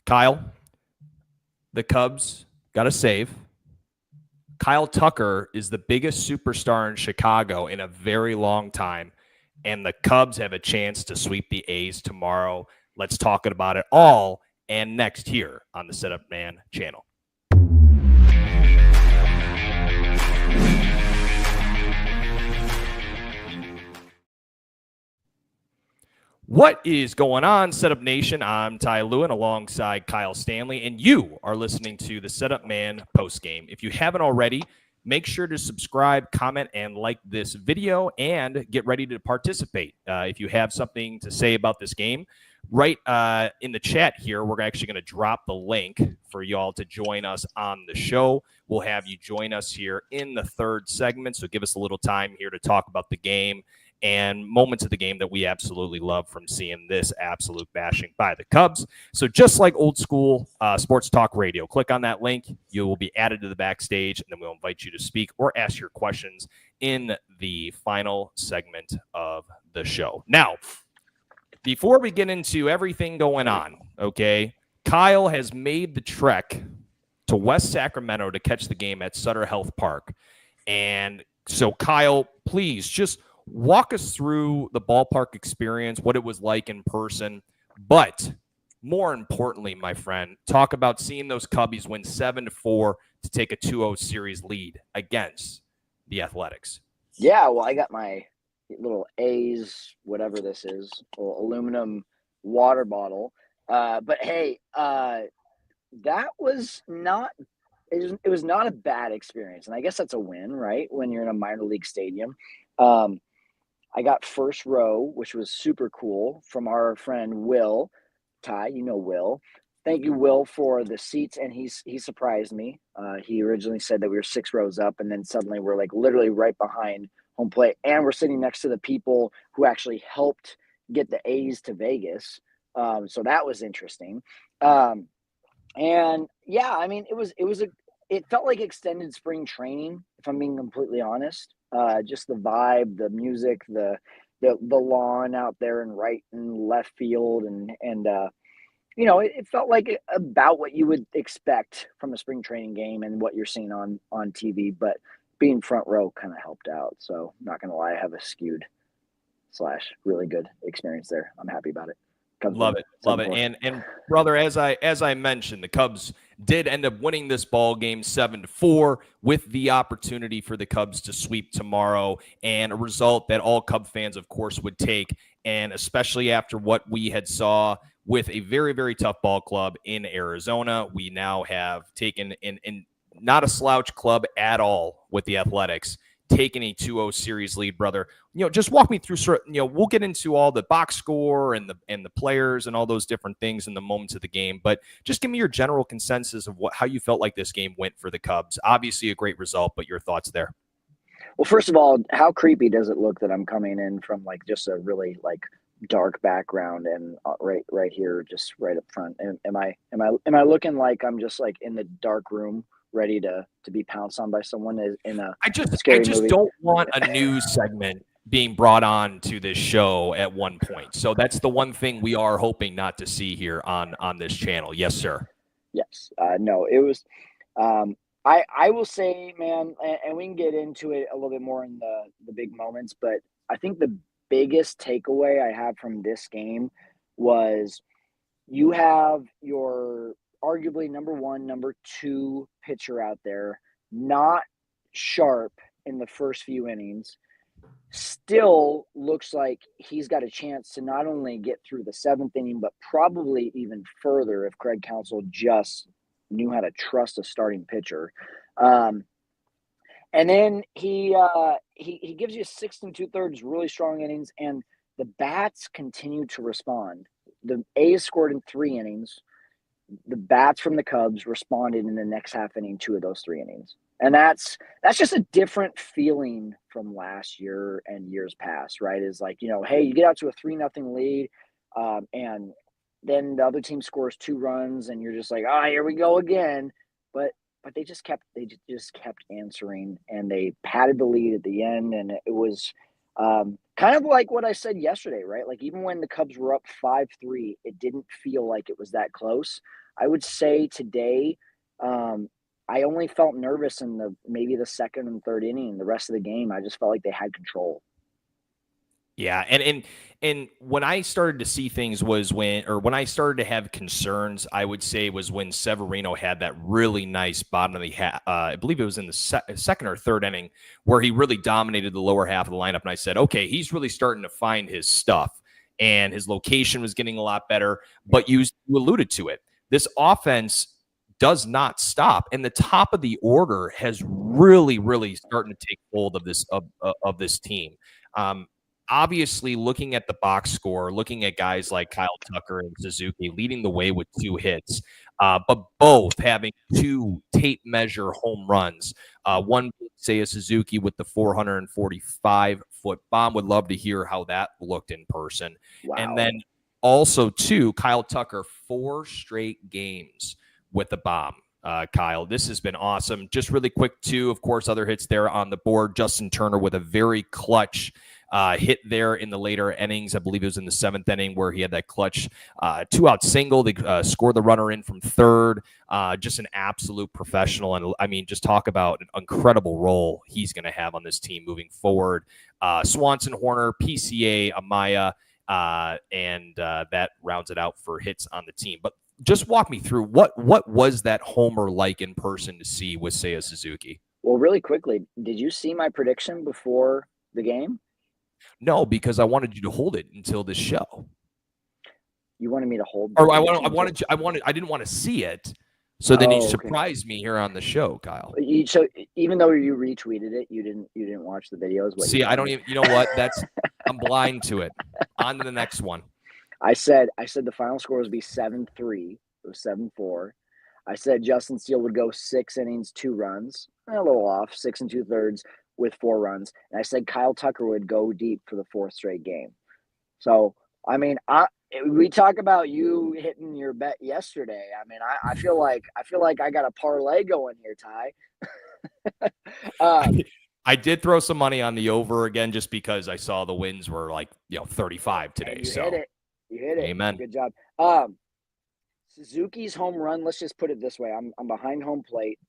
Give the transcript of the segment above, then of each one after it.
Kyle, the Cubs got a save. Kyle Tucker is the biggest superstar in Chicago in a very long time, and the Cubs have a chance to sweep the A's tomorrow. Let's talk about it all and next here on the Setup Man channel. What is going on, Setup Nation? I'm Ty Lewin alongside Kyle Stanley, and you are listening to the Setup Man postgame. If you haven't already, make sure to subscribe, comment, and like this video, and get ready to participate. If you have something to say about this game, right in the chat here, we're actually going to drop the link for y'all to join us on the show. We'll have you join us here in the third segment, so give us a little time here to talk about the game and moments of the game that we absolutely love from seeing this absolute bashing by the Cubs. So just like old school sports talk radio, click on that link. You will be added to the backstage, and then we'll invite you to speak or ask your questions in the final segment of the show. Now, before we get into everything going on, okay, Kyle has made the trek to West Sacramento to catch the game at Sutter Health Park. And so, Kyle, please just walk us through the ballpark experience, what it was like in person, but more importantly, my friend, talk about seeing those Cubbies win 7-4 to take a 2-0 series lead against the Athletics. Yeah, well, I got my little A's, whatever this is, little aluminum water bottle. But hey, that was not it was not a bad experience, and I guess that's a win, right? When you're in a minor league stadium. I got first row, which was super cool, from our friend Will. Ty, you know Will. Thank you, Will, for the seats, and he surprised me. He originally said that we were 6 rows up, and then suddenly we're like literally right behind home plate, and we're sitting next to the people who actually helped get the A's to Vegas. So that was interesting. And yeah, I mean, it felt like extended spring training, if I'm being completely honest. Just the vibe, the music, the lawn out there and right and left field, and you know, it felt like about what you would expect from a spring training game and what you're seeing on TV. But being front row kind of helped out. So not gonna lie, I have a skewed / really good experience there. I'm happy about it. Cubs love it. And brother, as I mentioned, the Cubs did end up winning this ball game 7-4 with the opportunity for the Cubs to sweep tomorrow, and a result that all Cub fans, of course, would take. And especially after what we had saw with a very, very tough ball club in Arizona, we now have taken in not a slouch club at all with the Athletics, taking a 2-0 series lead, brother. You know, just walk me through we'll get into all the box score and the players and all those different things in the moments of the game, but just give me your general consensus of how you felt like this game went for the Cubs. Obviously a great result, but your thoughts there. Well, first of all, how creepy does it look that I'm coming in from like just a really like dark background and right here, just right up front? Am I looking like I'm just like in the dark room, ready to be pounced on by someone in a scary movie? Don't want a news segment being brought on to this show at one point. So that's the one thing we are hoping not to see here on this channel. Yes, sir. Yes. No, it was I will say, man, and we can get into it a little bit more in the big moments, but I think the biggest takeaway I have from this game was you have your arguably number 1, number 2 pitcher out there, not sharp in the first few innings, still looks like he's got a chance to not only get through the 7th inning, but probably even further if Craig Counsell just knew how to trust a starting pitcher. And then he gives you 6 2/3 really strong innings, and the bats continue to respond. The A's scored in 3 innings. The bats from the Cubs responded in the next half inning, 2 of those 3 innings. And that's just a different feeling from last year and years past, right? Is like, you know, hey, you get out to a 3-0 lead, and then the other team scores 2 runs, and you're just like, here we go again. But they just kept answering, and they padded the lead at the end, and it was kind of like what I said yesterday, right? Like even when the Cubs were up 5-3, it didn't feel like it was that close. I would say today, I only felt nervous in maybe the second and third inning. The rest of the game, I just felt like they had control. Yeah, and when I started to see things was when I started to have concerns, I would say was when Severino had that really nice bottom of the I believe it was in the second or third inning where he really dominated the lower half of the lineup, and I said, okay, he's really starting to find his stuff, and his location was getting a lot better. But you alluded to it, this offense does not stop, and the top of the order has really starting to take hold of this team. Um, Obviously, looking at the box score, looking at guys like Kyle Tucker and Suzuki leading the way with 2 hits, but both having 2 tape measure home runs. One, say, a Suzuki with the 445-foot bomb. Would love to hear how that looked in person. Wow. And then also, 2, Kyle Tucker, 4 straight games with the bomb. Kyle, this has been awesome. Just really quick, too, of course, other hits there on the board. Justin Turner with a very clutch hit there in the later innings. I believe it was in the 7th inning where he had that clutch 2-out single. They scored the runner in from third. Just an absolute professional. And I mean, just talk about an incredible role he's going to have on this team moving forward. Swanson, Horner, PCA, Amaya, and that rounds it out for hits on the team. But just walk me through what was that homer like in person to see with Seiya Suzuki? Well, really quickly, did you see my prediction before the game? No, because I wanted you to hold it until this show. You wanted me to hold, or I didn't want to see it. So then you surprised me here on the show, Kyle. So even though you retweeted it, you didn't watch the videos. See, I don't even. You know what? I'm blind to it. On to the next one. I said the final score would be 7-3. It was 7-4. I said Justin Steele would go 6 innings, 2 runs, a little off, 6 2/3 with 4 runs. And I said Kyle Tucker would go deep for the 4th straight game. So, I mean, we talk about you hitting your bet yesterday. I mean, I feel like I got a parlay going here, Ty. I did throw some money on the over again just because I saw the wins were like 35 today. You hit it. Amen. Good job. Suzuki's home run. Let's just put it this way: I'm behind home plate.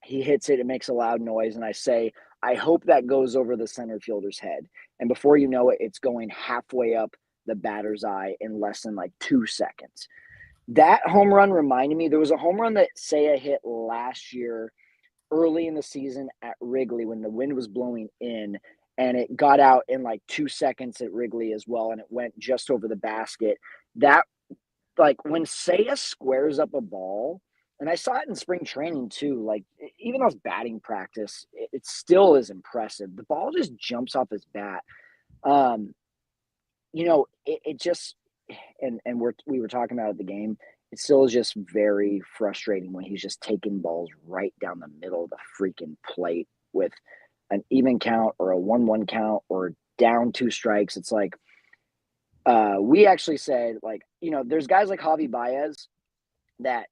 He hits it. It makes a loud noise, and I say, I hope that goes over the center fielder's head. And before you know it, it's going halfway up the batter's eye in less than like 2 seconds. That home run reminded me, there was a home run that Seiya hit last year early in the season at Wrigley when the wind was blowing in, and it got out in like 2 seconds at Wrigley as well, and it went just over the basket. That, like, when Seiya squares up a ball, and I saw it in spring training too, like even though it's batting practice, it still is impressive. The ball just jumps off his bat. It just, and we were talking about it at the game, it still is just very frustrating when he's just taking balls right down the middle of the freaking plate with an even count or a 1-1 count or down 2 strikes. It's like, we actually said, like, there's guys like Javi Baez that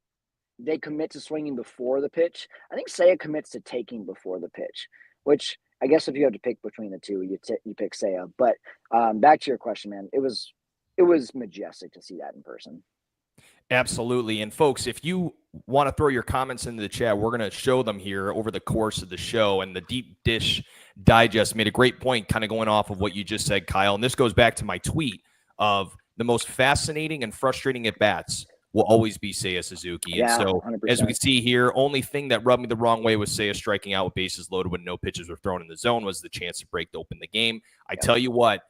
they commit to swinging before the pitch. I think Seiya commits to taking before the pitch, which I guess if you had to pick between the two, you pick Seiya. But back to your question, man, it was majestic to see that in person. Absolutely. And folks, if you want to throw your comments into the chat, we're going to show them here over the course of the show. And the Deep Dish Digest made a great point kind of going off of what you just said, Kyle. And this goes back to my tweet of the most fascinating and frustrating at-bats will always be Seiya Suzuki. Yeah, and so 100%. As we can see here, only thing that rubbed me the wrong way was Seiya striking out with bases loaded when no pitches were thrown in the zone was the chance to break open the game. I tell you what,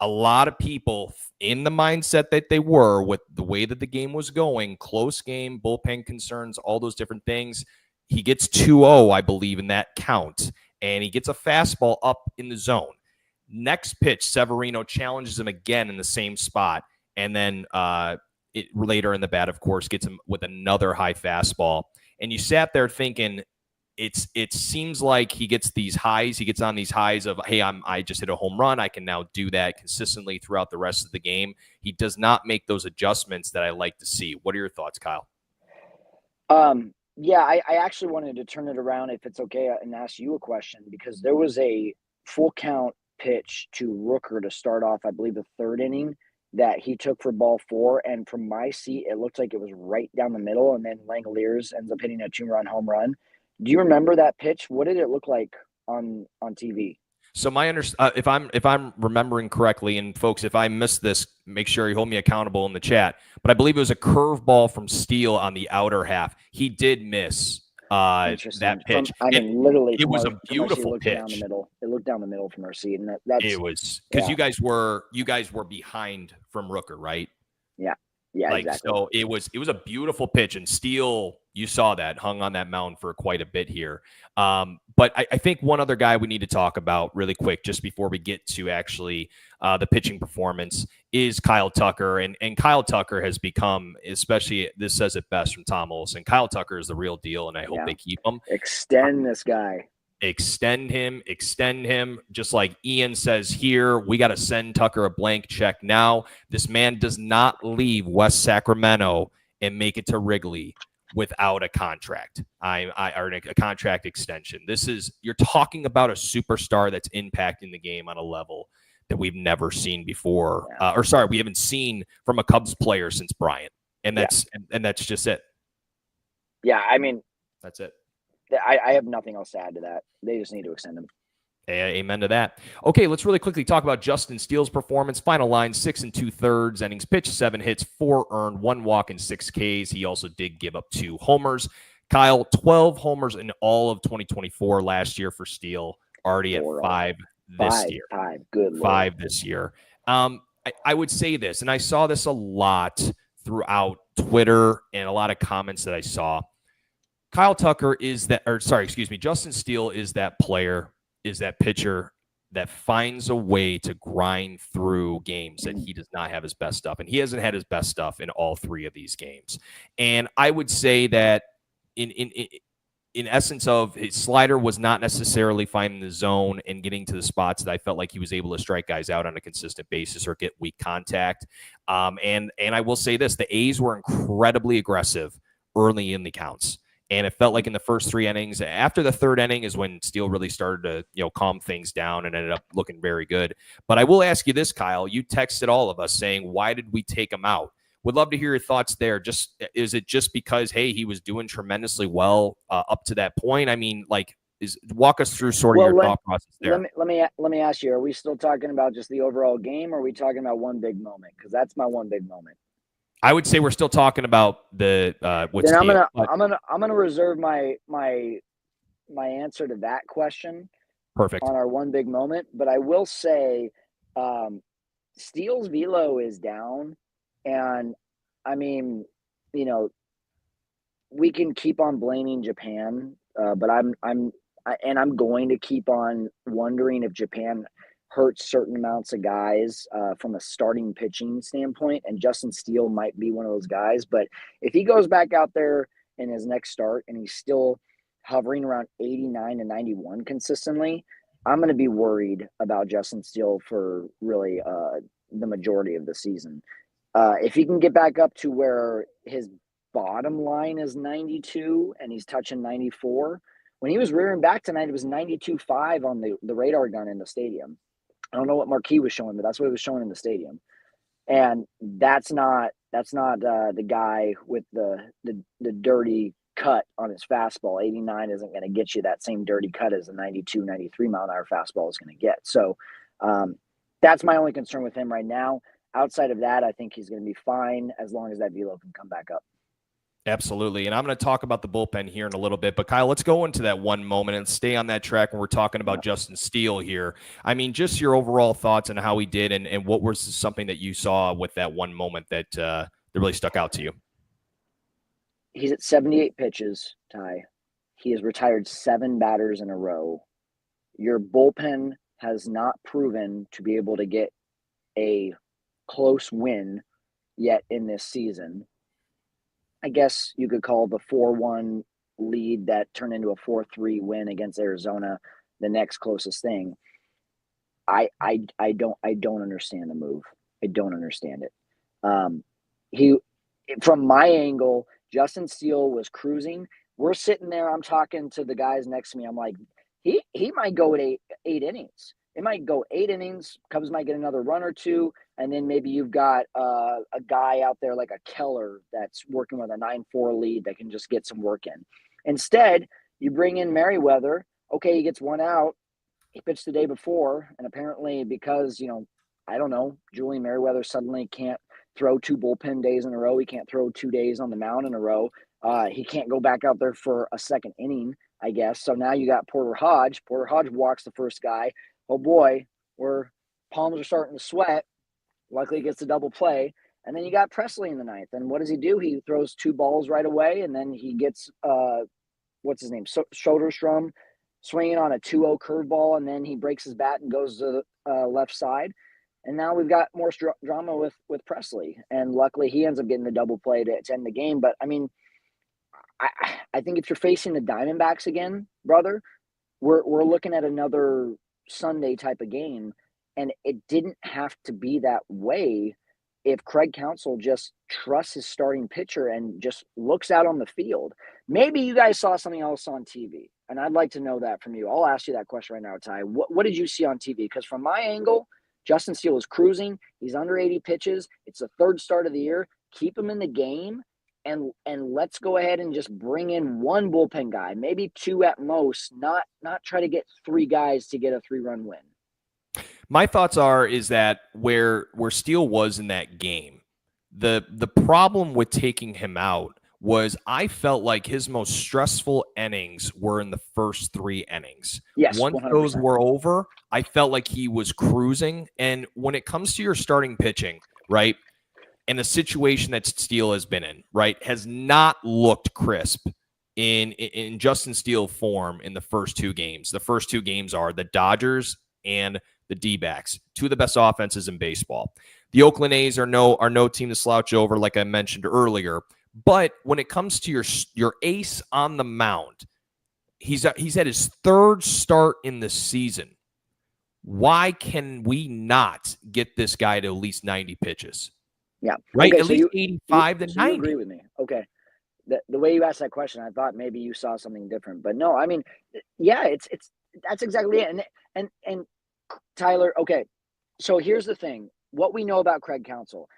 a lot of people in the mindset that they were with the way that the game was going, close game, bullpen concerns, all those different things. He gets 2-0, I believe, in that count, and he gets a fastball up in the zone. Next pitch, Severino challenges him again in the same spot, and then later in the bat, of course, gets him with another high fastball. And you sat there thinking, it seems like he gets these highs. He gets on these highs of, hey, I just hit a home run. I can now do that consistently throughout the rest of the game. He does not make those adjustments that I like to see. What are your thoughts, Kyle? Yeah, I actually wanted to turn it around, if it's okay, and ask you a question, because there was a full count pitch to Rooker to start off, I believe, the 3rd inning, that he took for ball 4, and from my seat, it looked like it was right down the middle, and then Langoliers ends up hitting a 2-run home run. Do you remember that pitch? What did it look like on TV? So if I'm remembering correctly, and folks, if I missed this, make sure you hold me accountable in the chat. But I believe it was a curveball from Steele on the outer half. He did miss that pitch. Literally, It was a from our seat, it beautiful looked down the pitch. middle. It looked down the middle from our seat, and It was because you guys were behind from Rooker, right? Yeah. Yeah, Like, exactly. so it was a beautiful pitch, and Steele, you saw that, hung on that mound for quite a bit here. But I think one other guy we need to talk about really quick, just before we get to actually the pitching performance, is Kyle Tucker. And Kyle Tucker has become, especially, this says it best from Tom Olson, Kyle Tucker is the real deal, and I hope they keep him. Extend this guy. Extend him. Just like Ian says here, we got to send Tucker a blank check now. This man does not leave West Sacramento and make it to Wrigley without a contract. Or a contract extension. You're talking about a superstar that's impacting the game on a level that we've never seen before. We haven't seen from a Cubs player since Bryant. And that's just it. Yeah, I mean, that's it. I have nothing else to add to that. They just need to extend him. Amen to that. Okay, let's really quickly talk about Justin Steele's performance. Final line, 6 2/3 innings pitched, 7 hits, 4 earned, 1 walk, and 6 Ks. He also did give up 2 homers. Kyle, 12 homers in all of 2024 last year for Steele, already at 5 this year. 5 this year. I would say this, and I saw this a lot throughout Twitter and a lot of comments that I saw. Justin Steele is that player, is that pitcher that finds a way to grind through games that he does not have his best stuff. And he hasn't had his best stuff in all 3 of these games. And I would say that in essence of his slider was not necessarily finding the zone and getting to the spots that I felt like he was able to strike guys out on a consistent basis or get weak contact. And I will say this, the A's were incredibly aggressive early in the counts. And it felt like in the first 3 innings, after the 3rd inning is when Steele really started to, calm things down and ended up looking very good. But I will ask you this, Kyle. You texted all of us saying, why did we take him out? Would love to hear your thoughts there. Is it just because, hey, he was doing tremendously well up to that point? I mean, walk us through sort of your thought process there. Let me ask you, are we still talking about just the overall game, or are we talking about one big moment? Because that's my one big moment. I would say we're still talking about the what's. Then I'm gonna reserve my answer to that question. Perfect. On our one big moment, but I will say, Steele's velo is down, and I mean, we can keep on blaming Japan, but I'm going to keep on wondering if Japan hurts certain amounts of guys from a starting pitching standpoint, and Justin Steele might be one of those guys. But if he goes back out there in his next start and he's still hovering around 89 to 91 consistently, I'm going to be worried about Justin Steele for really the majority of the season. If he can get back up to where his bottom line is 92 and he's touching 94, when he was rearing back tonight, it was 92.5 on the radar gun in the stadium. I don't know what Marquee was showing, but that's what it was showing in the stadium. And that's not the guy with the dirty cut on his fastball. 89 isn't going to get you that same dirty cut as a 92, 93 mile an hour fastball is going to get. So that's my only concern with him right now. Outside of that, I think he's going to be fine as long as that velo can come back up. Absolutely. And I'm going to talk about the bullpen here in a little bit. But, Kyle, let's go into that one moment and stay on that track when we're talking about Justin Steele here. I mean, just your overall thoughts on how he did and what was something that you saw with that one moment that really stuck out to you. He's at 78 pitches, Ty. He has retired 7 batters in a row. Your bullpen has not proven to be able to get a close win yet in this season. I guess you could call the 4-1 lead that turned into a 4-3 win against Arizona the next closest thing. I don't understand the move. I don't understand it. From my angle, Justin Steele was cruising. We're sitting there. I'm talking to the guys next to me. I'm like, he might go at eight innings. It might go 8 innings. Cubs might get another run or two, and then maybe you've got a guy out there like a Keller that's working with a 9-4 lead that can just get some work in. Instead, you bring in Merriweather. Okay, he gets one out. He pitched the day before, and apparently because, I don't know, Julian Merriweather suddenly can't throw 2 bullpen days in a row. He can't throw 2 days on the mound in a row. He can't go back out there for a second inning, I guess. So now you got Porter Hodge. Porter Hodge walks the first guy. Oh boy, palms are starting to sweat. Luckily, he gets a double play. And then you got Presley in the ninth. And what does he do? He throws 2 balls right away, and then he gets what's his name? Soderstrom swinging on a 2-0 curveball, and then he breaks his bat and goes to the left side. And now we've got more drama with Presley. And luckily, he ends up getting the double play to end the game. But, I mean, I think if you're facing the Diamondbacks again, brother, we're looking at another Sunday type of game. And it didn't have to be that way if Craig Counsell just trusts his starting pitcher and just looks out on the field. Maybe you guys saw something else on TV, and I'd like to know that from you. I'll ask you that question right now, Ty. What did you see on TV? Because from my angle, Justin Steele is cruising. He's under 80 pitches. It's the 3rd start of the year. Keep him in the game, and let's go ahead and just bring in 1 bullpen guy, maybe 2 at most, not try to get 3 guys to get a 3-run win. My thoughts is that where Steele was in that game, the problem with taking him out was I felt like his most stressful innings were in the first 3 innings. Yes, once 100%. Those were over, I felt like he was cruising. And when it comes to your starting pitching, right, and the situation that Steele has been in, right, has not looked crisp in Justin Steele form in the first 2 games. The first 2 games are the Dodgers and the D-backs, 2 of the best offenses in baseball. The Oakland A's are no team to slouch over, like I mentioned earlier. But when it comes to your ace on the mound, he's at his 3rd start in the season. Why can we not get this guy to at least 90 pitches? Yeah, right. Okay, at so least 85 to 90. You agree with me? Okay. The way you asked that question, I thought maybe you saw something different, but no. I mean, yeah, it's that's exactly it. And Tyler, okay, so here's the thing. What we know about Craig Counsell,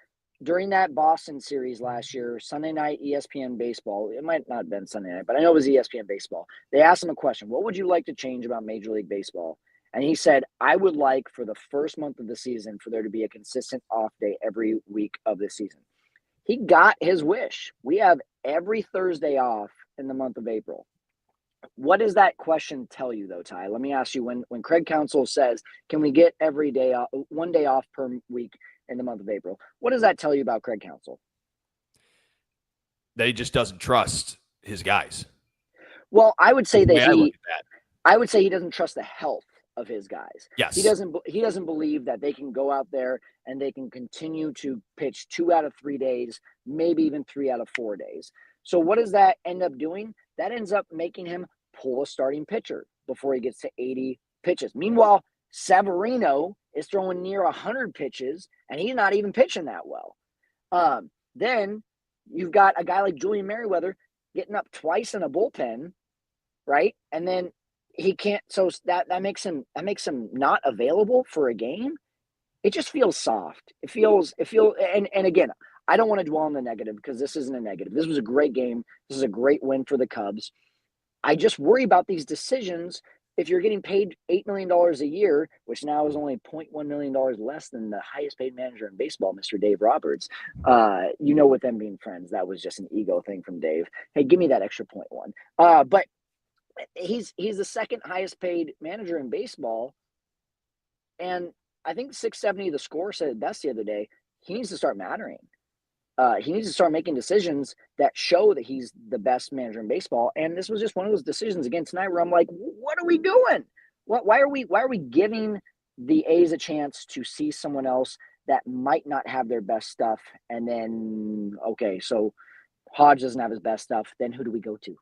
during that Boston series last year, Sunday night ESPN baseball, it might not have been Sunday night, but I know it was ESPN baseball. They asked him a question. What would you like to change about Major League Baseball? And he said, I would like for the first month of the season for there to be a consistent off day every week of the season. He got his wish. We have every Thursday off in the month of April. What does that question tell you, though, Ty? Let me ask you, when Craig Counsell says, can we get every day off, 1 day off per week in the month of April? What does that tell you about Craig Counsell? That he just doesn't trust his guys. Well, I would say that I would say he doesn't trust the health of his guys. Yes. He doesn't believe that they can go out there and they can continue to pitch 2 out of 3 days, maybe even 3 out of 4 days. So what does that end up doing? That ends up making him pull a starting pitcher before he gets to 80 pitches. Meanwhile, Severino is throwing near 100 pitches, and he's not even pitching that well. Then you've got a guy like Julian Merriweather getting up twice in a bullpen, right? And then he can't. So that makes him not available for a game. It just feels soft. It feels. And again, I don't want to dwell on the negative because this isn't a negative. This was a great game. This is a great win for the Cubs. I just worry about these decisions. If you're getting paid $8 million a year, which now is only $0.1 million less than the highest paid manager in baseball, Mr. Dave Roberts, with them being friends, that was just an ego thing from Dave. Hey, give me that extra $0.1. But he's the second highest paid manager in baseball. And I think 670, the score, said it best the other day. He needs to start mattering. He needs to start making decisions that show that he's the best manager in baseball. And this was just one of those decisions again tonight where I'm like, what are we doing? Why are we giving the A's a chance to see someone else that might not have their best stuff? And then, okay, so Hodge doesn't have his best stuff. Then who do we go to?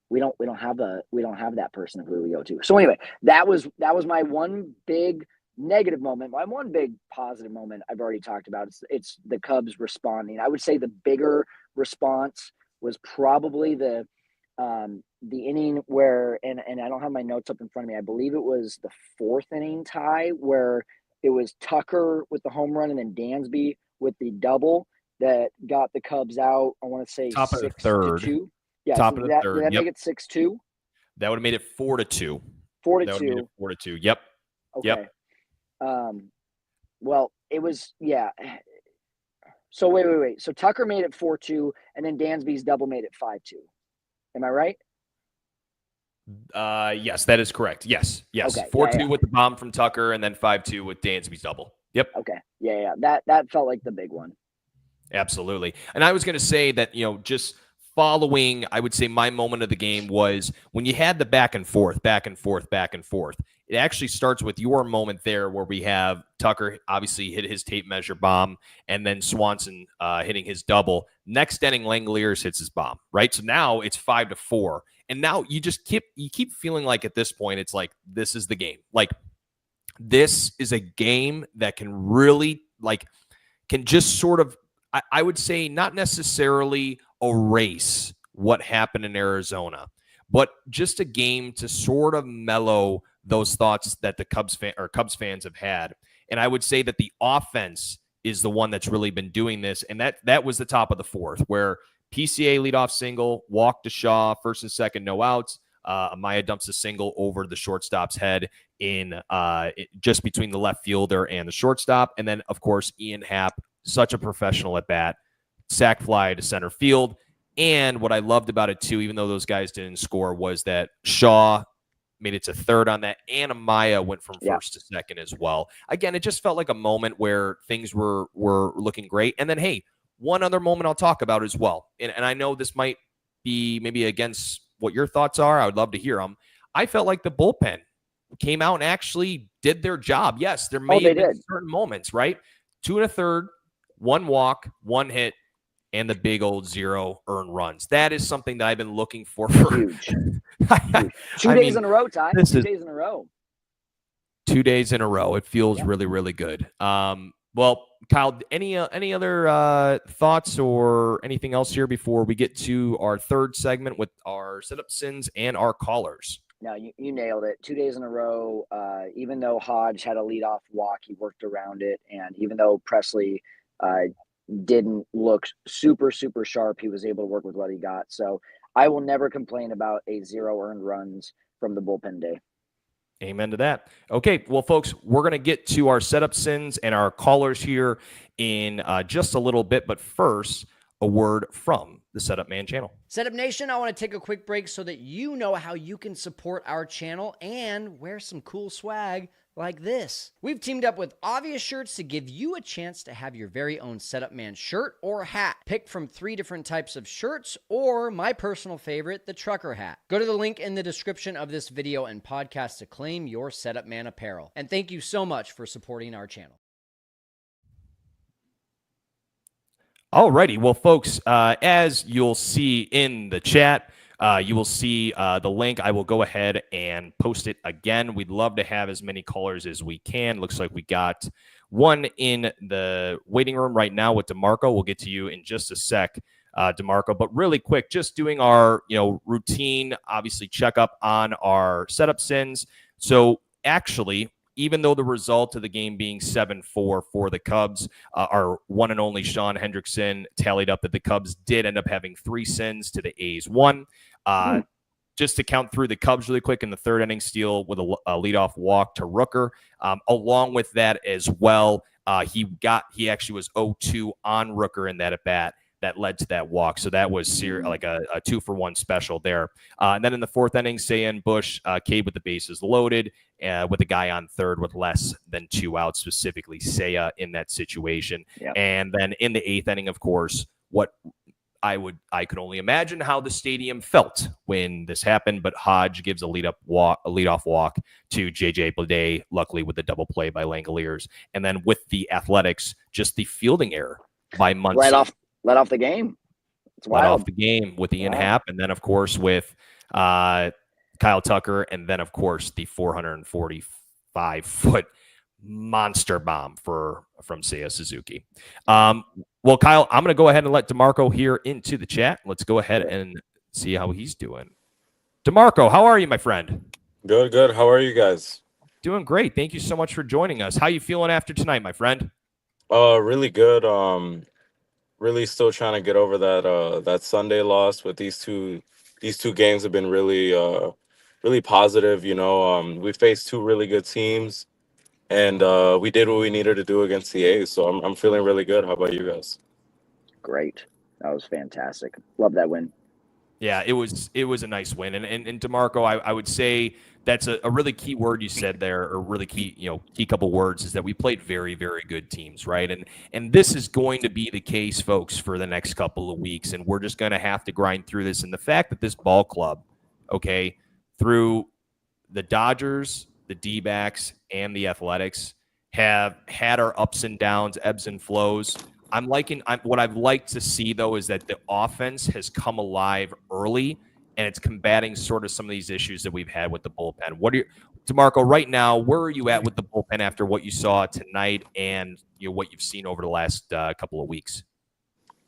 We don't have that person who we go to. So anyway, that was my one big negative moment. My one big positive moment I've already talked about. It's the Cubs responding. I would say the bigger response was probably the the inning where, and I don't have my notes up in front of me. I believe it was the 4th inning tie where it was Tucker with the home run and then Dansby with the double that got the Cubs out. I want to say Top of the 6-2. third. Yeah, Top so of the third. did that make it 6-2? That would have made it 4-2. 4-2. That would have made it 4-2. Yep. Okay. Yep. Well, it was, yeah. So wait. So Tucker made it 4-2, and then Dansby's double made it 5-2. Am I right? Yes, that is correct. Yes. Okay. 4-2 with the bomb from Tucker, and then 5-2 with Dansby's double. Yep. Okay. Yeah. That felt like the big one. Absolutely. And I was going to say that, just following, I would say my moment of the game was when you had the back and forth. It actually starts with your moment there where we have Tucker obviously hit his tape measure bomb and then Swanson hitting his double. Next inning, Langoliers hits his bomb, right? So now it's 5-4. And now you just keep feeling like at this point, it's like, this is the game. Like, this is a game that can really, can just sort of, I would say, not necessarily erase what happened in Arizona, but just a game to sort of mellow those thoughts that the Cubs fans have had. And I would say that the offense is the one that's really been doing this. And that was the top of the 4th, where PCA leadoff single, walk to Shaw, first and second, no outs. Amaya dumps a single over the shortstop's head just between the left fielder and the shortstop. And then, of course, Ian Happ, such a professional at bat, sac fly to center field. And what I loved about it too, even though those guys didn't score, was that Shaw made it to third on that, and Amaya went from first to second as well. Again, it just felt like a moment where things were looking great. And then, hey, one other moment I'll talk about as well. And I know this might be maybe against what your thoughts are. I would love to hear them. I felt like the bullpen came out and actually did their job. Yes, there may have been certain moments, right? 2 1/3, 1 walk, 1 hit, and the big old 0 earned runs. That is something that I've been looking for. Huge. 2 days in a row, Ty. 2 days in a row. 2 days in a row. It feels really, really good. Well, Kyle, any other thoughts or anything else here before we get to our third segment with our setup sins and our callers? No, you nailed it. 2 days in a row. Even though Hodge had a leadoff walk, he worked around it. And even though Presley didn't look super, super sharp, he was able to work with what he got. So I will never complain about a 0 earned runs from the bullpen day. Amen to that. Okay, well, folks, we're going to get to our setup sins and our callers here in just a little bit. But first, a word from the Setup Man channel. Setup Nation, I want to take a quick break so that you know how you can support our channel and wear some cool swag like this. We've teamed up with Obvious Shirts to give you a chance to have your very own Setup Man shirt or hat. Pick from 3 different types of shirts or my personal favorite, the trucker hat. Go to the link in the description of this video and podcast to claim your Setup Man apparel. And thank you so much for supporting our channel. Alrighty, well, folks, as you'll see in the chat, you will see the link. I will go ahead and post it again. We'd love to have as many callers as we can. Looks like we got one in the waiting room right now with DeMarco. We'll get to you in just a sec, DeMarco. But really quick, just doing our routine, obviously, checkup on our setup sins. So actually, even though the result of the game being 7-4 for the Cubs, our one and only Sean Hendrickson tallied up that the Cubs did end up having 3 sins to the A's 1. Just to count through the Cubs really quick in the third inning, Steele with a leadoff walk to Rooker. Along with that as well, he actually was 0-2 on Rooker in that at bat. That led to that walk. So that was like a 2-for-1 special there. And then in the fourth inning, Sayan Bush Cade with the bases loaded with a guy on third with less than 2 outs, specifically Seiya in that situation. Yep. And then in the eighth inning, of course, what I could only imagine how the stadium felt when this happened, but Hodge gives a leadoff walk to JJ Bleday, luckily with the double play by Langoliers. And then with the Athletics, just the fielding error by Muncy. Let off the game. It's wild. Let off the game with Ian Happ, and then of course with Kyle Tucker, and then of course the 445-foot monster bomb from Seiya Suzuki. Well, Kyle, I'm going to go ahead and let DeMarco here into the chat. Let's go ahead and see how he's doing. DeMarco, how are you, my friend? Good, good. How are you guys? Doing great. Thank you so much for joining us. How you feeling after tonight, my friend? Really good. Really still trying to get over that Sunday loss. With these two games have been really positive. We faced two really good teams, and we did what we needed to do against the A's. So I'm feeling really good. How about you guys? Great. That was fantastic. Love that win. Yeah, it was a nice win. And DeMarco, I would say that's a really key word you said there, or really key couple words, is that we played very, very good teams, right? And this is going to be the case, folks, for the next couple of weeks. And we're just going to have to grind through this. And the fact that this ball club, okay, through the Dodgers, the D-backs, and the Athletics have had our ups and downs, ebbs and flows. What I've liked to see, though, is that the offense has come alive early, and it's combating sort of some of these issues that we've had with the bullpen. DeMarco, right now, where are you at with the bullpen after what you saw tonight and what you've seen over the last couple of weeks?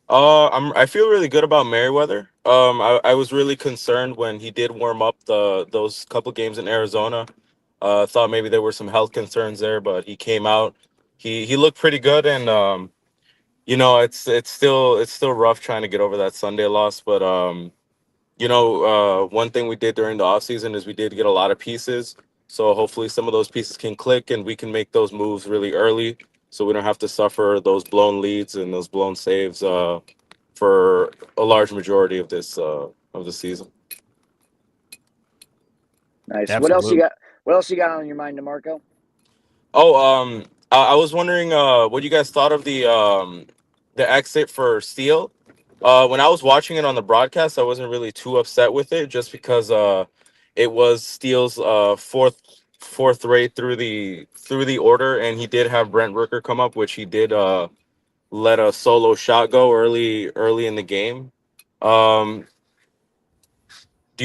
I feel really good about Merriweather. I was really concerned when he did warm up those couple games in Arizona. Thought maybe there were some health concerns there, but he came out. He looked pretty good, and it's still rough trying to get over that Sunday loss. But one thing we did during the offseason is we did get a lot of pieces. So hopefully some of those pieces can click and we can make those moves really early, so we don't have to suffer those blown leads and those blown saves for a large majority of this of the season. Nice. Absolutely. What else you got on your mind, DeMarco? Oh, I was wondering what you guys thought of the exit for Steele. When I was watching it on the broadcast, I wasn't really too upset with it, just because it was Steele's fourth raid through the order, and he did have Brent Rooker come up, which he did let a solo shot go early in the game. Do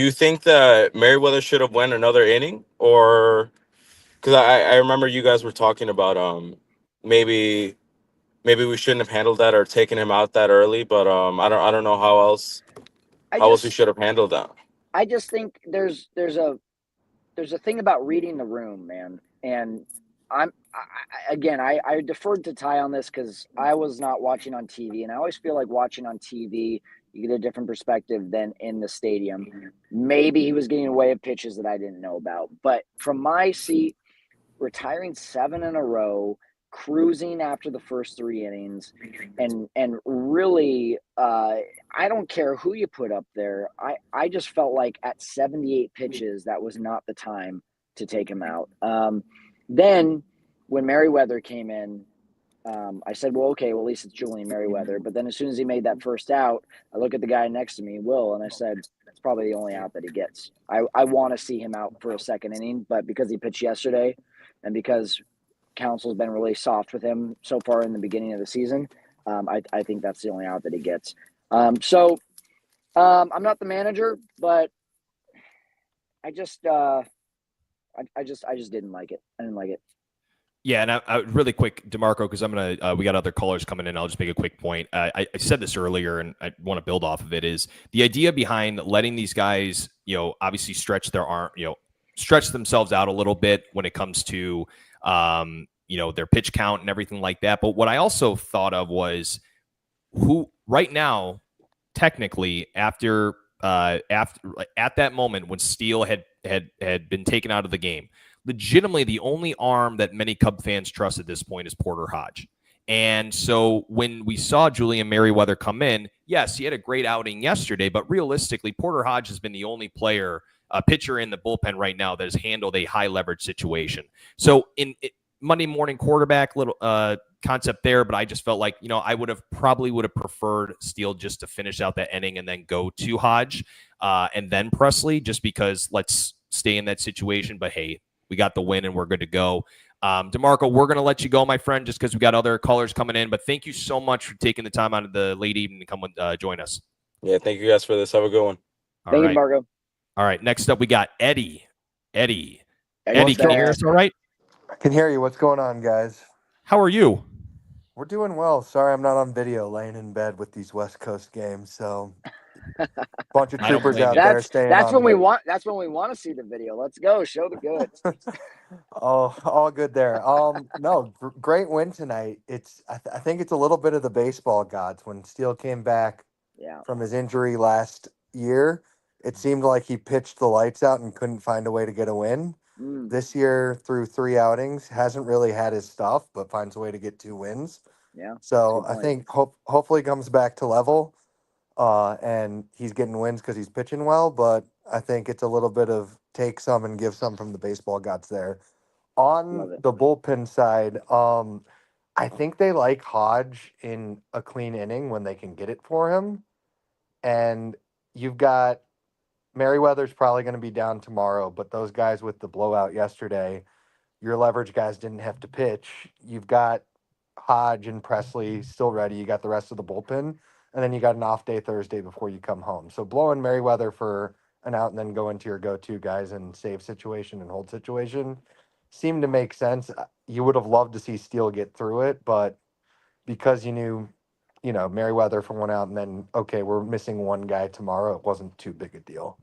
you think that Merriweather should have went another inning, or because I remember you guys were talking about maybe we shouldn't have handled that or taken him out that early, but I don't know how else we should have handled that. I just think there's a thing about reading the room, man. And I deferred to Ty on this because I was not watching on TV, and I always feel like watching on TV, you get a different perspective than in the stadium. Maybe he was getting away with pitches that I didn't know about, but from my seat, retiring 7 in a row, cruising after the first 3 innings, and really, I don't care who you put up there. I just felt like at 78 pitches, that was not the time to take him out. Then when Merriweather came in, I said, well, okay, well, at least it's Julian Merriweather. But then as soon as he made that first out, I look at the guy next to me, Will, and I said, it's probably the only out that he gets. I want to see him out for a second inning, but because he pitched yesterday and because Council's been really soft with him so far in the beginning of the season, I think that's the only out that he gets. I'm not the manager, but I just didn't like it. I didn't like it. Yeah, and I really quick, DeMarco, because we got other callers coming in. I'll just make a quick point. I said this earlier, and I want to build off of it. Is the idea behind letting these guys, obviously stretch their arm, stretch themselves out a little bit when it comes to, their pitch count and everything like that. But what I also thought of was who right now, technically, at that moment when Steele had been taken out of the game, legitimately the only arm that many Cub fans trust at this point is Porter Hodge. And so when we saw Julian Merriweather come in, yes, he had a great outing yesterday, but realistically, Porter Hodge has been the only pitcher in the bullpen right now that has handled a high leverage situation. So in Monday morning quarterback, little concept there, but I just felt like, I probably would have preferred Steele just to finish out that inning and then go to Hodge and then Presley, just because let's stay in that situation. But hey, we got the win and we're good to go. DeMarco, we're going to let you go, my friend, just because we got other callers coming in. But thank you so much for taking the time out of the late evening to come join us. Yeah, thank you guys for this. Have a good one. Thank you, Margo. All right, next up we got Eddie. Eddie, can you hear us all right? I can hear you. What's going on, guys? How are you? We're doing well. Sorry I'm not on video, laying in bed with these West Coast games. So Bunch of I don't troopers blame out you. there That's staying that's on when we the. want. That's when we want to see the video. Let's go. Show the goods. Oh, all good there. No, great win tonight. I think it's a little bit of the baseball gods. When Steele came back Yeah. from his injury last year, it seemed like he pitched the lights out and couldn't find a way to get a win. Mm, This year, through 3 outings, hasn't really had his stuff, but finds a way to get 2 wins. yeah. So Good I point. think hopefully comes back to level, and he's getting wins because he's pitching well. But I think it's a little bit of take some and give some from the baseball gods there. On Love it. the bullpen side, I think they like Hodge in a clean inning when they can get it for him. And you've got Merriweather's probably going to be down tomorrow, but those guys with the blowout yesterday, your leverage guys didn't have to pitch. You've got Hodge and Presley still ready. You got the rest of the bullpen, and then you got an off day Thursday before you come home. So blowing Merriweather for an out and then go into your go-to guys and save situation and hold situation seemed to make sense. You would have loved to see Steele get through it, but because you knew, Merriweather for one out and then, okay, we're missing one guy tomorrow, it wasn't too big a deal.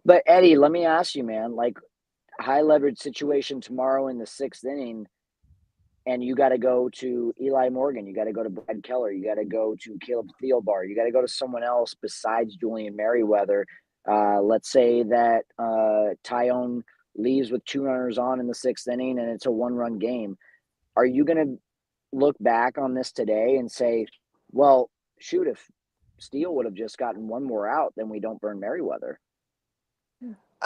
But Eddie, let me ask you, man. Like high leverage situation tomorrow in the 6th inning, and you got to go to Eli Morgan, you got to go to Brad Keller, you got to go to Caleb Thielbar, you got to go to someone else besides Julian Merriweather. Let's say that Tyone leaves with 2 runners on in the 6th inning, and it's a 1-run game. Are you going to look back on this today and say, well, shoot, if Steele would have just gotten 1 more out, then we don't burn Merriweather?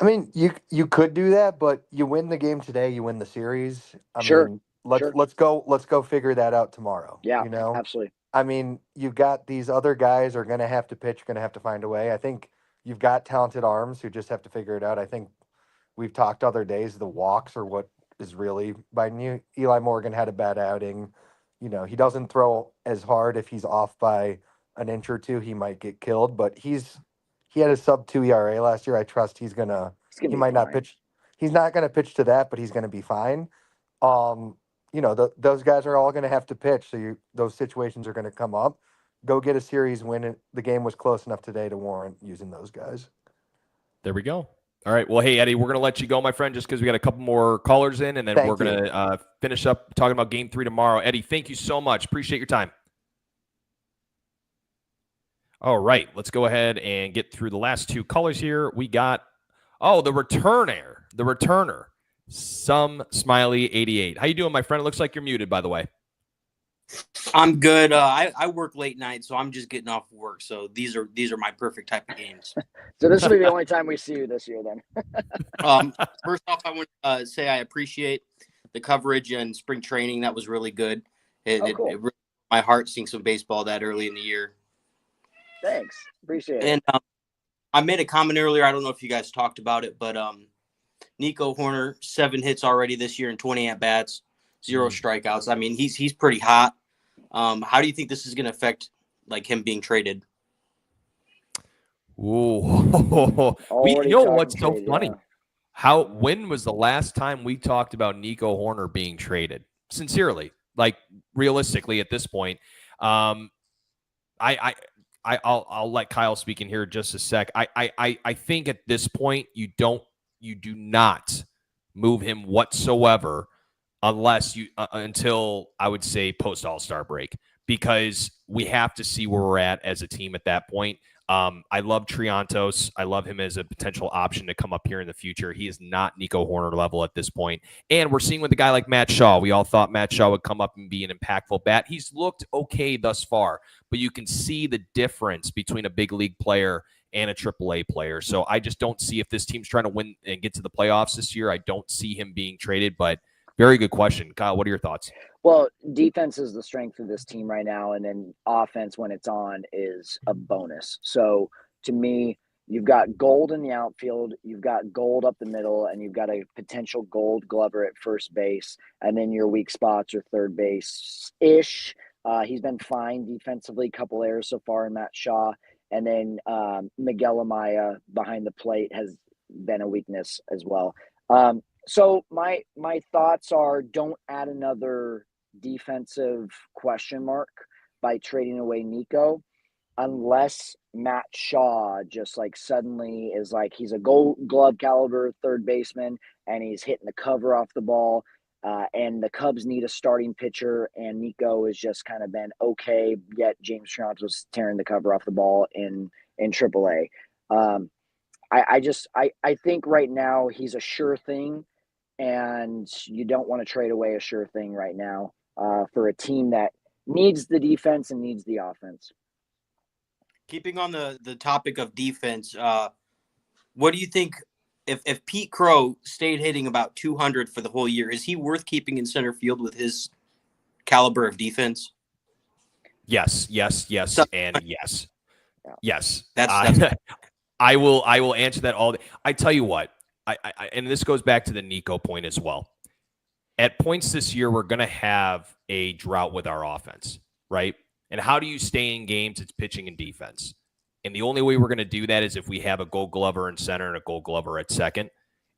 I mean, you could do that, but you win the game today, you win the series. I Sure. mean, Sure. let's go figure that out tomorrow. Yeah, You know? absolutely. I mean, you've got these other guys are going to have to pitch, going to have to find a way. I think you've got talented arms who just have to figure it out. I think we've talked other days, the walks are what is really by new. Eli Morgan had a bad outing. He doesn't throw as hard. If he's off by an inch or two, he might get killed, but he had a sub 2 ERA last year. I trust He's gonna he be might not fine. pitch. He's not going to pitch to that, but he's going to be fine. Those guys are all going to have to pitch, so those situations are going to come up. Go get a series win. The game was close enough today to warrant using those guys. There we go. All right. Well, hey, Eddie, we're going to let you go, my friend, just because we got a couple more callers in, and then we're going to finish up talking about Game 3 tomorrow. Eddie, thank you so much. Appreciate your time. All right. Let's go ahead and get through the last 2 callers here. We got, the returner, Some Smiley 88. How you doing, my friend? It looks like you're muted, by the way. I'm good. I work late night, so I'm just getting off work. So these are my perfect type of games. So this will be the only time we see you this year, then. First off, I want to say I appreciate the coverage and spring training. That was really good. Cool. It really, my heart seeing some baseball that early in the year. Thanks, appreciate it. And I made a comment earlier. I don't know if you guys talked about it, but Nico Horner, 7 hits already this year and 20 at bats. 0 strikeouts. I mean, he's pretty hot. How do you think this is going to affect him being traded? Ooh, what's so funny? Yeah. When was the last time we talked about Nico Horner being traded? Sincerely, realistically, at this point, I'll let Kyle speak in here just a sec. I think at this point you do not move him whatsoever. Unless until I would say post All-Star break, because we have to see where we're at as a team at that point. I love Triantos. I love him as a potential option to come up here in the future. He is not Nico Horner level at this point. And we're seeing with a guy like Matt Shaw. We all thought Matt Shaw would come up and be an impactful bat. He's looked okay thus far, but you can see the difference between a big league player and a AAA player. So I just don't see, if this team's trying to win and get to the playoffs this year, I don't see him being traded, but very good question. Kyle, what are your thoughts? Well, defense is the strength of this team right now, and then offense, when it's on, is a bonus. So to me, you've got gold in the outfield, you've got gold up the middle, and you've got a potential gold glover at first base, and then your weak spots are third base-ish. He's been fine defensively, couple errors so far in Matt Shaw, and then Miguel Amaya behind the plate has been a weakness as well. So my thoughts are, don't add another defensive question mark by trading away Nico. unless Matt Shaw just like suddenly is like he's a Gold Glove caliber third baseman and he's hitting the cover off the ball, and the Cubs need a starting pitcher, and Nico has just kind of been okay. Yet James Toronto's tearing the cover off the ball in AAA. I think right now he's a sure thing, and you don't want to trade away a sure thing right now for a team that needs the defense and needs the offense. Keeping on the topic of defense, what do you think if Pete Crow stayed hitting about 200 for the whole year, is he worth keeping in center field with his caliber of defense? Yes, and yes. Yes. That's I will answer that all day. I tell you what, I and this goes back to the Nico point as well. At points this year, we're going to have a drought with our offense, right? And how do you stay in games? It's pitching and defense. And the only way we're going to do that is if we have a Gold Glover in center and a Gold Glover at second.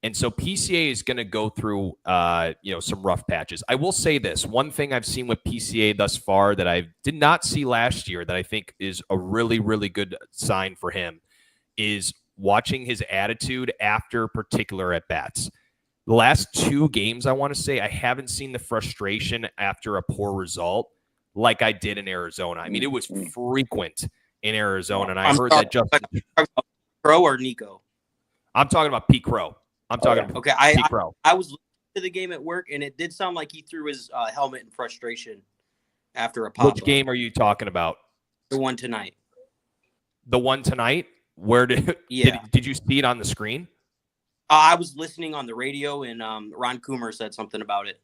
And so PCA is going to go through, some rough patches. I will say this. One thing I've seen with PCA thus far that I did not see last year that I think is a really, really good sign for him is watching his attitude after particular at-bats. The last 2 games, I want to say, I haven't seen the frustration after a poor result like I did in Arizona. I mean, it was frequent in Arizona, and I heard that Justin Crow or Nico. I'm talking about Pete Crow. I'm talking about Pete Crow. I was listening to the game at work, and it did sound like he threw his helmet in frustration after a pop. Which game are you talking about? The one tonight. The one tonight? Where did you see it on the screen? I was listening on the radio, and Ron Coomer said something about it.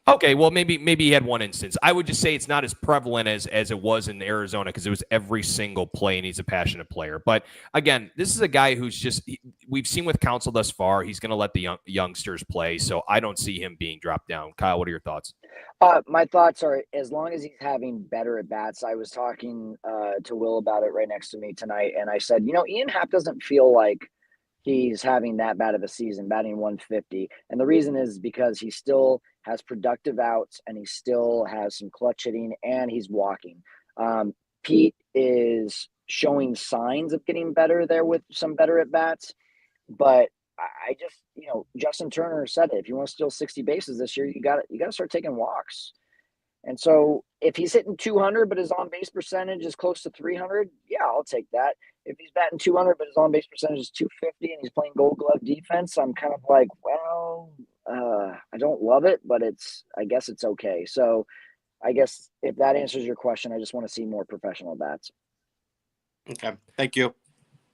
Okay, well, maybe he had one instance. I would just say it's not as prevalent as it was in Arizona because it was every single play, and he's a passionate player. But, again, this is a guy who's we've seen with Council thus far, he's going to let the youngsters play, so I don't see him being dropped down. Kyle, what are your thoughts? My thoughts are as long as he's having better at-bats. I was talking to Will about it right next to me tonight, and I said, Ian Happ doesn't feel like he's having that bad of a season, batting 150. And the reason is because he still has productive outs and he still has some clutch hitting and he's walking. Pete is showing signs of getting better there with some better at-bats. But I just, Justin Turner said it. If you want to steal 60 bases this year, you got to start taking walks. And so if he's hitting 200 but his on-base percentage is close to 300, yeah, I'll take that. If he's batting 200 but his on-base percentage is 250 and he's playing Gold Glove defense, I'm kind of like, well, I don't love it, but I guess it's okay. So I guess if that answers your question, I just want to see more professional bats. Okay, thank you.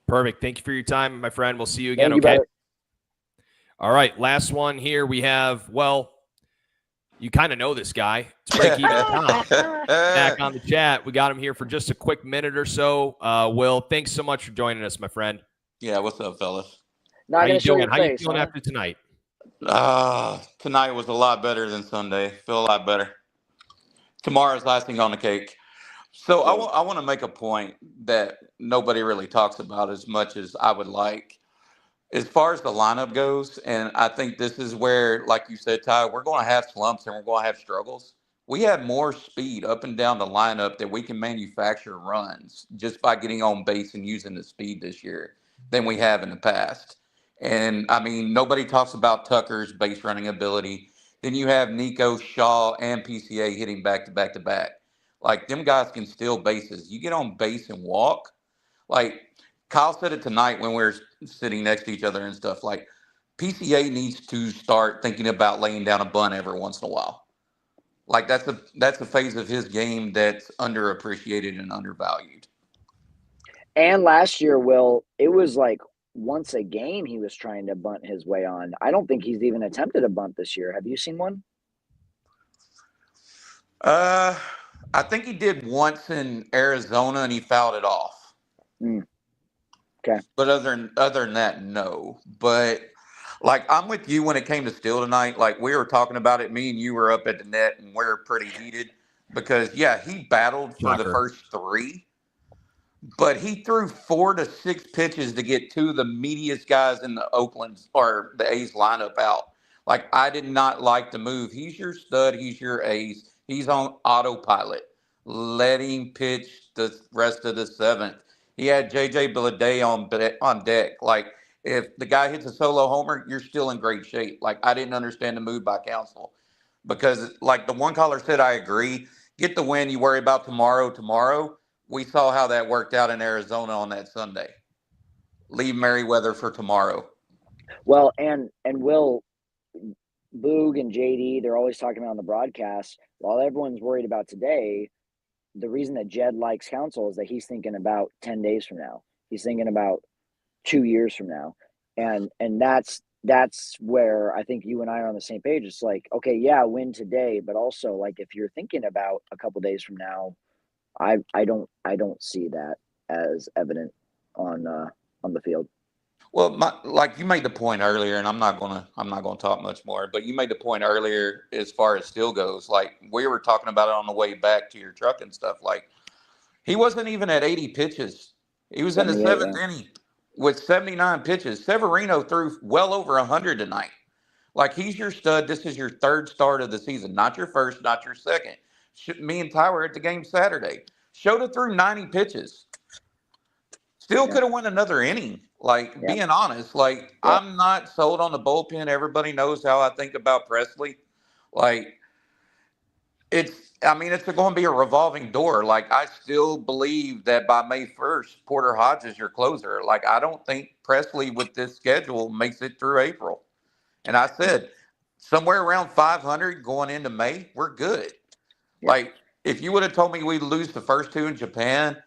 Perfect. Thank you for your time, my friend. We'll see you again, Thank you, okay? brother. All right, last one here. We have, you kind of know this guy. It's Break Even Tom. Back on the chat. We got him here for just a quick minute or so. Will, thanks so much for joining us, my friend. Yeah, what's up, fellas? Not How you show doing? your How face, you feeling huh? after tonight? Tonight was a lot better than Sunday. Feel a lot better. Tomorrow's icing on the cake. So I want to make a point that nobody really talks about as much as I would like. As far as the lineup goes, and I think this is where, like you said, Ty, we're going to have slumps and we're going to have struggles. We have more speed up and down the lineup that we can manufacture runs just by getting on base and using the speed this year than we have in the past. And, I mean, nobody talks about Tucker's base running ability. Then you have Nico, Shaw, and PCA hitting back to back. Like, them guys can steal bases. You get on base and walk. Like, Kyle said it tonight when we were sitting next to each other and stuff. Like, PCA needs to start thinking about laying down a bunt every once in a while. Like, that's a phase of his game that's underappreciated and undervalued. And last year, Will, it was like once a game he was trying to bunt his way on. I don't think he's even attempted a bunt this year. Have you seen one? I think he did once in Arizona and he fouled it off. Okay. But other than that, no. But like, I'm with you when it came to Steele tonight. Like, we were talking about it. Me and you were up at the net and we were pretty heated because he battled for the first 3, but he threw 4 to 6 pitches to get 2 of the meatiest guys in the Oakland or the A's lineup out. Like, I did not like the move. He's your stud. He's your ace. He's on autopilot. let him pitch the rest of the seventh. He had J.J. Bleday on deck. Like, if the guy hits a solo homer, you're still in great shape. Like, I didn't understand the move by counsel because, like the one caller said, I agree. Get the win. You worry about tomorrow. We saw how that worked out in Arizona on that Sunday. Leave Merriweather for tomorrow. Well, and Will, Boog and JD, they're always talking about on the broadcast, while everyone's worried about today, the reason that Jed likes counsel is that he's thinking about 10 days from now. He's thinking about 2 years from now. And that's where I think you and I are on the same page. It's like, okay, yeah, win today, but also, like, if you're thinking about a couple days from now, I don't see that as evident on the field. Well, like you made the point earlier, and I'm not gonna talk much more. But you made the point earlier as far as Steele goes. Like, we were talking about it on the way back to your truck and stuff. Like, he wasn't even at 80 pitches. He was in the seventh inning with 79 pitches. Severino threw well over 100 tonight. Like, he's your stud. This is your third start of the season, not your first, not your second. Me and Ty were at the game Saturday. Shota threw 90 pitches. Still could have won another inning. Like, being honest, like, I'm not sold on the bullpen. Everybody knows how I think about Presley. Like, it's going to be a revolving door. Like, I still believe that by May 1st, Porter Hodge is your closer. Like, I don't think Presley with this schedule makes it through April. And I said, somewhere around 500 going into May, we're good. Yeah. Like, if you would have told me we'd lose the first two in Japan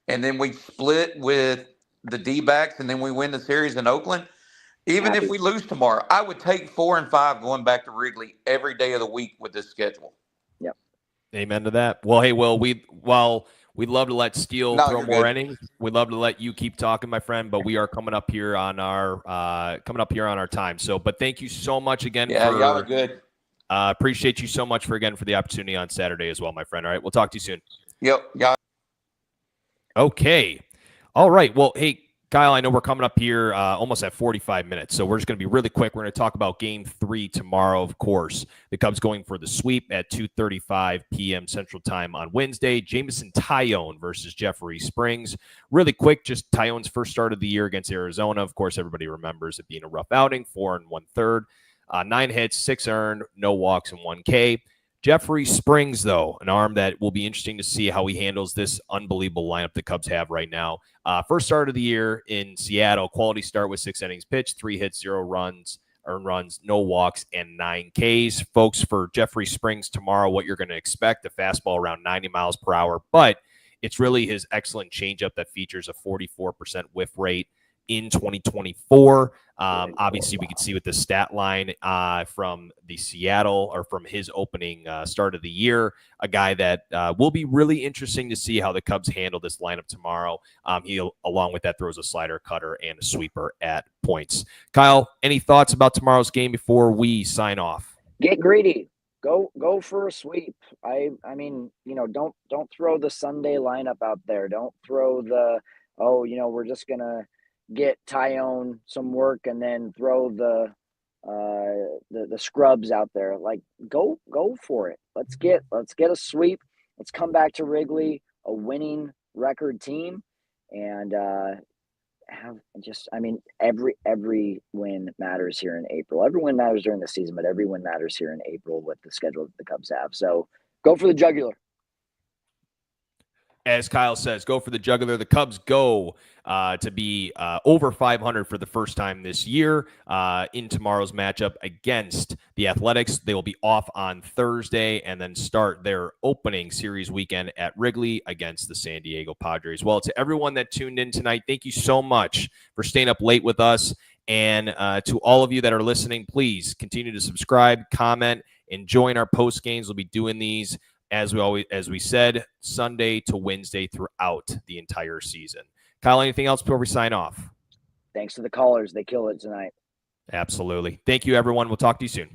and then we split with the D-backs and then we win the series in Oakland, even if we lose tomorrow, I would take 4 and 5 going back to Wrigley every day of the week with this schedule. Yep. Amen to that. Well, hey, Will, we'd love to let Steele throw more innings. We'd love to let you keep talking, my friend, but we are coming up here on our time. So, but thank you so much again. Yeah, y'all are good. Appreciate you so much for the opportunity on Saturday as well, my friend. All right, we'll talk to you soon. Yep. Yeah. Okay. All right. Well, hey, Kyle, I know we're coming up here almost at 45 minutes, so we're just going to be really quick. We're going to talk about Game 3 tomorrow, of course. The Cubs going for the sweep at 2:35 p.m. Central Time on Wednesday. Jameson Taillon versus Jeffrey Springs. Really quick, just Taillon's first start of the year against Arizona. Of course, everybody remembers it being a rough outing, 4 1/3. 9 hits, 6 earned, no walks, and 1 K. Jeffrey Springs, though, an arm that will be interesting to see how he handles this unbelievable lineup the Cubs have right now. First start of the year in Seattle, quality start with 6 innings pitched, 3 hits, 0 runs, earned runs, no walks, and 9 Ks. Folks, for Jeffrey Springs tomorrow, what you're going to expect, a fastball around 90 miles per hour, but it's really his excellent changeup that features a 44% whiff rate in 2024. Obviously, we could see with the stat line from the Seattle, or from his opening start of the year, a guy that will be really interesting to see how the Cubs handle this lineup tomorrow. He, along with that, throws a slider, cutter, and a sweeper at points. Kyle, any thoughts about tomorrow's game before we sign off? Get greedy. Go for a sweep. I mean, don't throw the Sunday lineup out there. Don't throw the, we're just gonna get Taillon some work and then throw the scrubs out there. Like, go for it. Let's get a sweep. Let's come back to Wrigley, a winning record team, and every win matters here in April. Every win matters during the season, but every win matters here in April with the schedule that the Cubs have. So go for the jugular. As Kyle says, go for the jugular. The Cubs go to be over 500 for the first time this year in tomorrow's matchup against the Athletics. They will be off on Thursday and then start their opening series weekend at Wrigley against the San Diego Padres. Well, to everyone that tuned in tonight, thank you so much for staying up late with us. And to all of you that are listening, please continue to subscribe, comment, and join our post games. We'll be doing these, as we said, Sunday to Wednesday throughout the entire season. Kyle, anything else before we sign off? Thanks to the callers. They killed it tonight. Absolutely. Thank you, everyone. We'll talk to you soon.